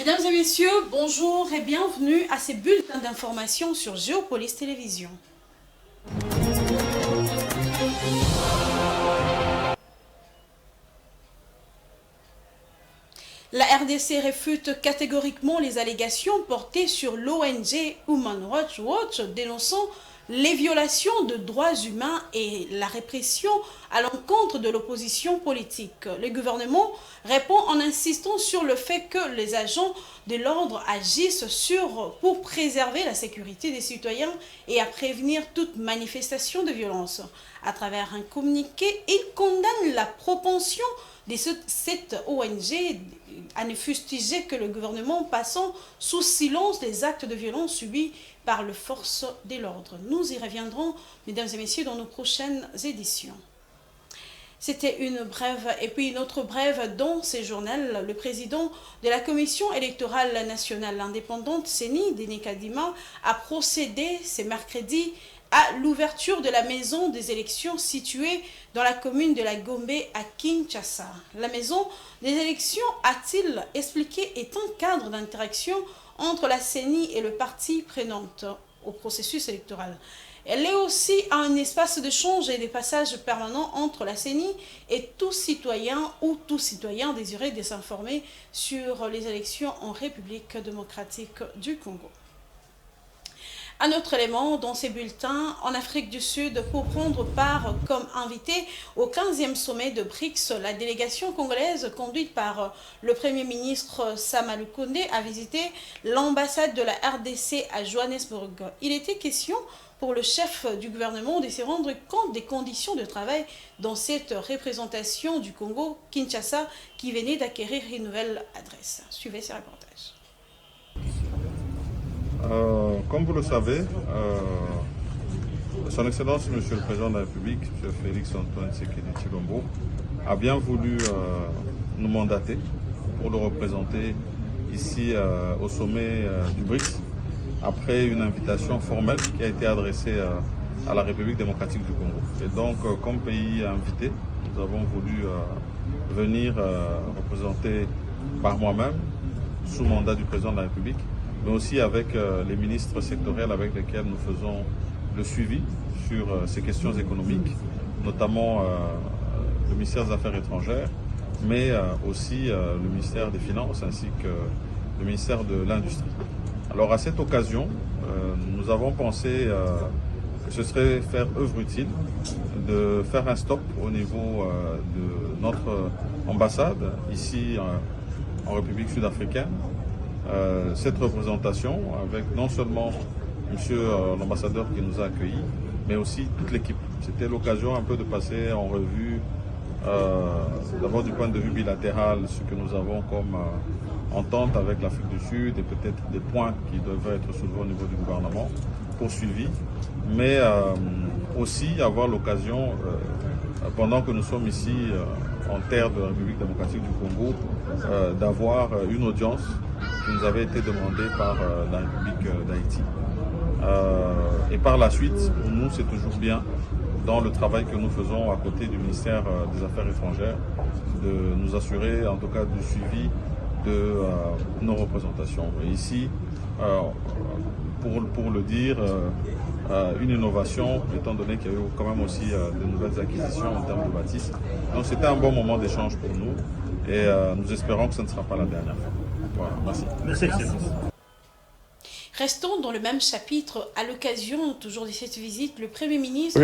Mesdames et messieurs, bonjour et bienvenue à ces bulletins d'information sur Géopolis Télévision. La RDC réfute catégoriquement les allégations portées sur l'ONG Human Rights Watch dénonçant les violations de droits humains et la répression à l'encontre de l'opposition politique. Le gouvernement répond en insistant sur le fait que les agents de l'ordre agissent pour préserver la sécurité des citoyens et à prévenir toute manifestation de violence. À travers un communiqué, il condamne la propension de cette ONG à ne fustiger que le gouvernement passant sous silence les actes de violence subis par les forces de l'ordre. Nous y reviendrons, mesdames et messieurs, dans nos prochaines éditions. C'était une brève, et puis une autre brève dans ce journal. Le président de la Commission électorale nationale indépendante, CENI, Denis Kadima, a procédé ce mercredi à l'ouverture de la maison des élections située dans la commune de la Gombe à Kinshasa. La maison des élections, a-t-il expliqué, est un cadre d'interaction entre la CENI et le parti prenante au processus électoral. Elle est aussi un espace d'échange et de passage permanent entre la CENI et tout citoyen ou tout citoyen désiré de s'informer sur les élections en République démocratique du Congo. Un autre élément dans ces bulletins, en Afrique du Sud, pour prendre part comme invité au 15e sommet de BRICS, la délégation congolaise conduite par le Premier ministre Sama Lukonde a visité l'ambassade de la RDC à Johannesburg. Il était question pour le chef du gouvernement de se rendre compte des conditions de travail dans cette représentation du Congo, Kinshasa, qui venait d'acquérir une nouvelle adresse. Suivez ce reportage. Comme vous le savez, Son Excellence Monsieur le Président de la République, M. Félix Antoine Tshisekedi Tshilombo, a bien voulu nous mandater pour le représenter ici au sommet du BRICS, après une invitation formelle qui a été adressée à la République démocratique du Congo. Et donc, comme pays invité, nous avons voulu venir représenter par moi-même, sous mandat du Président de la République, mais aussi avec les ministres sectoriels avec lesquels nous faisons le suivi sur ces questions économiques, notamment le ministère des Affaires étrangères, mais aussi le ministère des Finances ainsi que le ministère de l'Industrie. Alors à cette occasion, nous avons pensé que ce serait faire œuvre utile de faire un stop au niveau de notre ambassade ici en République sud-africaine. Cette représentation avec non seulement monsieur l'ambassadeur qui nous a accueillis, mais aussi toute l'équipe. C'était l'occasion un peu de passer en revue, d'abord du point de vue bilatéral, ce que nous avons comme entente avec l'Afrique du Sud et peut-être des points qui devraient être soulevés au niveau du gouvernement, poursuivis, mais aussi avoir l'occasion, pendant que nous sommes ici en terre de la République démocratique du Congo, d'avoir une audience qui nous avait été demandée par la République d'Haïti. Et par la suite, pour nous, c'est toujours bien, dans le travail que nous faisons à côté du ministère des Affaires étrangères, de nous assurer en tout cas du suivi de nos représentations. Et ici, pour le dire, une innovation, étant donné qu'il y a eu quand même aussi de nouvelles acquisitions en termes de bâtisses. Donc c'était un bon moment d'échange pour nous et nous espérons que ce ne sera pas la dernière fois. Voilà, merci. Merci, Excellence. Restons dans le même chapitre. À l'occasion toujours de cette visite, le Premier ministre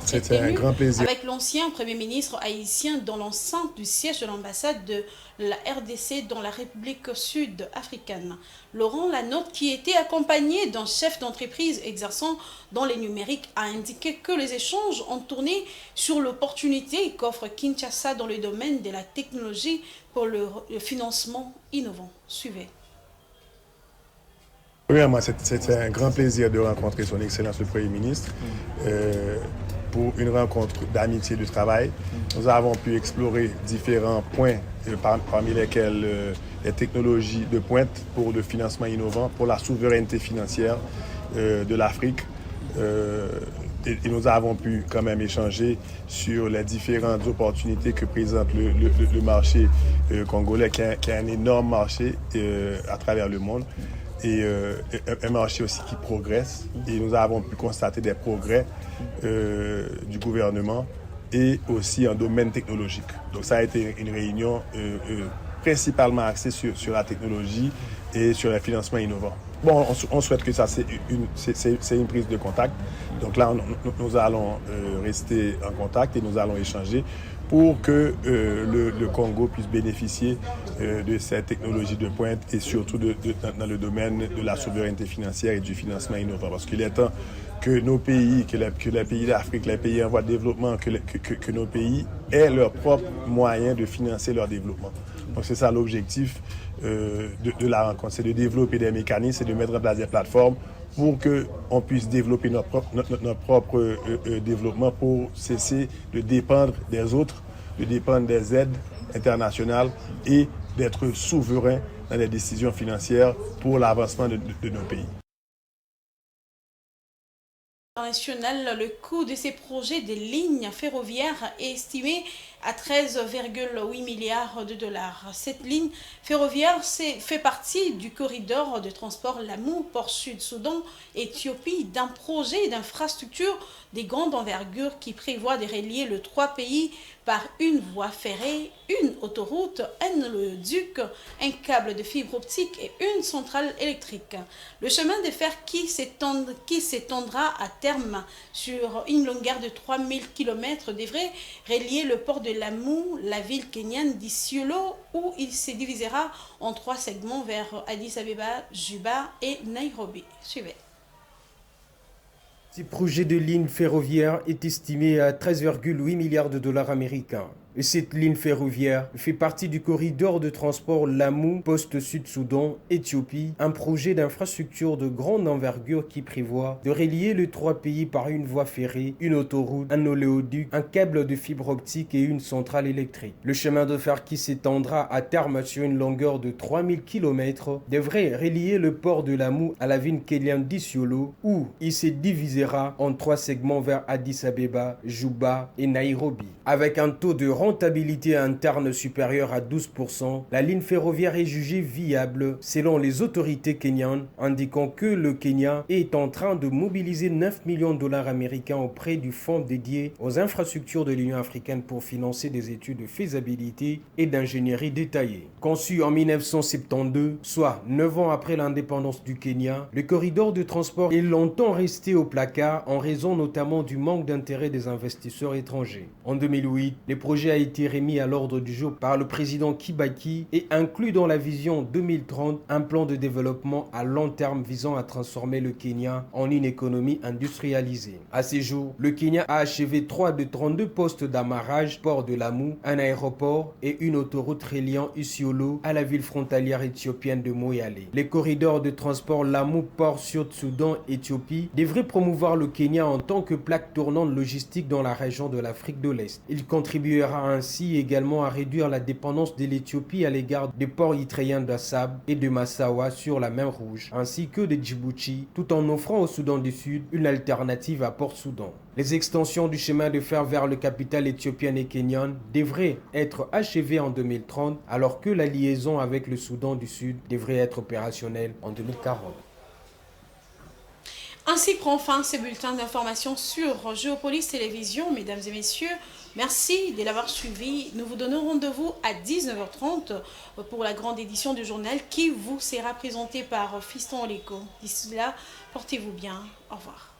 c'était un grand plaisir avec l'ancien Premier ministre haïtien dans l'enceinte du siège de l'ambassade de la RDC dans la République sud-africaine. Laurent Lanotte, qui était accompagné d'un chef d'entreprise exerçant dans les numériques, a indiqué que les échanges ont tourné sur l'opportunité qu'offre Kinshasa dans le domaine de la technologie pour le financement innovant. Suivez. Premièrement, c'était un grand plaisir de rencontrer son Excellence le Premier ministre pour une rencontre d'amitié de travail. Nous avons pu explorer différents points, parmi lesquels les technologies de pointe pour le financement innovant, pour la souveraineté financière de l'Afrique, et nous avons pu quand même échanger sur les différentes opportunités que présente le marché congolais, qui est un énorme marché à travers le monde, et un marché aussi qui progresse. Et nous avons pu constater des progrès du gouvernement et aussi en domaine technologique. Donc ça a été une réunion principalement axée sur la technologie et sur le financement innovant. Bon, on souhaite que ça, c'est une prise de contact. Donc là, nous allons rester en contact et nous allons échanger pour que le Congo puisse bénéficier de cette technologie de pointe et surtout dans le domaine de la souveraineté financière et du financement innovant. Parce qu'il est temps que nos pays, que les pays d'Afrique, les pays en voie de développement, que nos pays aient leurs propres moyens de financer leur développement. Donc c'est ça l'objectif de la rencontre, c'est de développer des mécanismes et de mettre en place des plateformes pour qu'on puisse développer notre propre développement, pour cesser de dépendre des autres, de dépendre des aides internationales et d'être souverain dans les décisions financières pour l'avancement de nos pays. International, le coût de ces projets de lignes ferroviaires est estimé à 13,8 milliards de dollars. Cette ligne ferroviaire fait partie du corridor de transport Lamou-Port Sud-Soudan, Éthiopie, d'un projet d'infrastructure de grande envergure qui prévoit de relier les trois pays par une voie ferrée, une autoroute, un oléoduc, un câble de fibre optique et une centrale électrique. Le chemin de fer qui s'étendra à terme sur une longueur de 3000 km devrait relier le port de Lamou, la ville kenyane d'Isiolo, où il se divisera en 3 segments vers Addis Abeba, Juba et Nairobi. Suivez. Ce projet de ligne ferroviaire est estimé à 13,8 milliards de dollars américains. Et cette ligne ferroviaire fait partie du corridor de transport Lamou, Poste Sud-Soudan, Éthiopie, un projet d'infrastructure de grande envergure qui prévoit de relier les trois pays par une voie ferrée, une autoroute, un oléoduc, un câble de fibre optique et une centrale électrique. Le chemin de fer qui s'étendra à terme sur une longueur de 3000 km devrait relier le port de Lamou à la ville kenyane d'Isiolo, où il se divisera en 3 segments vers Addis Abeba, Juba et Nairobi. Avec un taux de rentabilité interne supérieure à 12%, la ligne ferroviaire est jugée viable selon les autorités kenyanes, indiquant que le Kenya est en train de mobiliser 9 millions de dollars américains auprès du fonds dédié aux infrastructures de l'Union africaine pour financer des études de faisabilité et d'ingénierie détaillée. Conçu en 1972, soit 9 ans après l'indépendance du Kenya, le corridor de transport est longtemps resté au placard en raison notamment du manque d'intérêt des investisseurs étrangers. En 2008, le projet a été remis à l'ordre du jour par le président Kibaki et inclut dans la vision 2030 un plan de développement à long terme visant à transformer le Kenya en une économie industrialisée. À ce jour, le Kenya a achevé 3 de 32 postes d'amarrage, port de Lamou, un aéroport et une autoroute reliant Isiolo à la ville frontalière éthiopienne de Moyale. Les corridors de transport Lamou-Port Sud-Soudan, Éthiopie devraient promouvoir le Kenya en tant que plaque tournante logistique dans la région de l'Afrique de l'Est. Il contribuera ainsi également à réduire la dépendance de l'Éthiopie à l'égard des ports érythréens d'Assab et de Massawa sur la mer Rouge, ainsi que de Djibouti, tout en offrant au Soudan du Sud une alternative à Port-Soudan. Les extensions du chemin de fer vers le capitale éthiopienne et kenyane devraient être achevées en 2030, alors que la liaison avec le Soudan du Sud devrait être opérationnelle en 2040. Ainsi prend fin ce bulletin d'information sur Géopolis Télévision. Mesdames et messieurs, merci de l'avoir suivi. Nous vous donnons rendez-vous à 19h30 pour la grande édition du journal qui vous sera présentée par Fiston Oleko. D'ici là, portez-vous bien. Au revoir.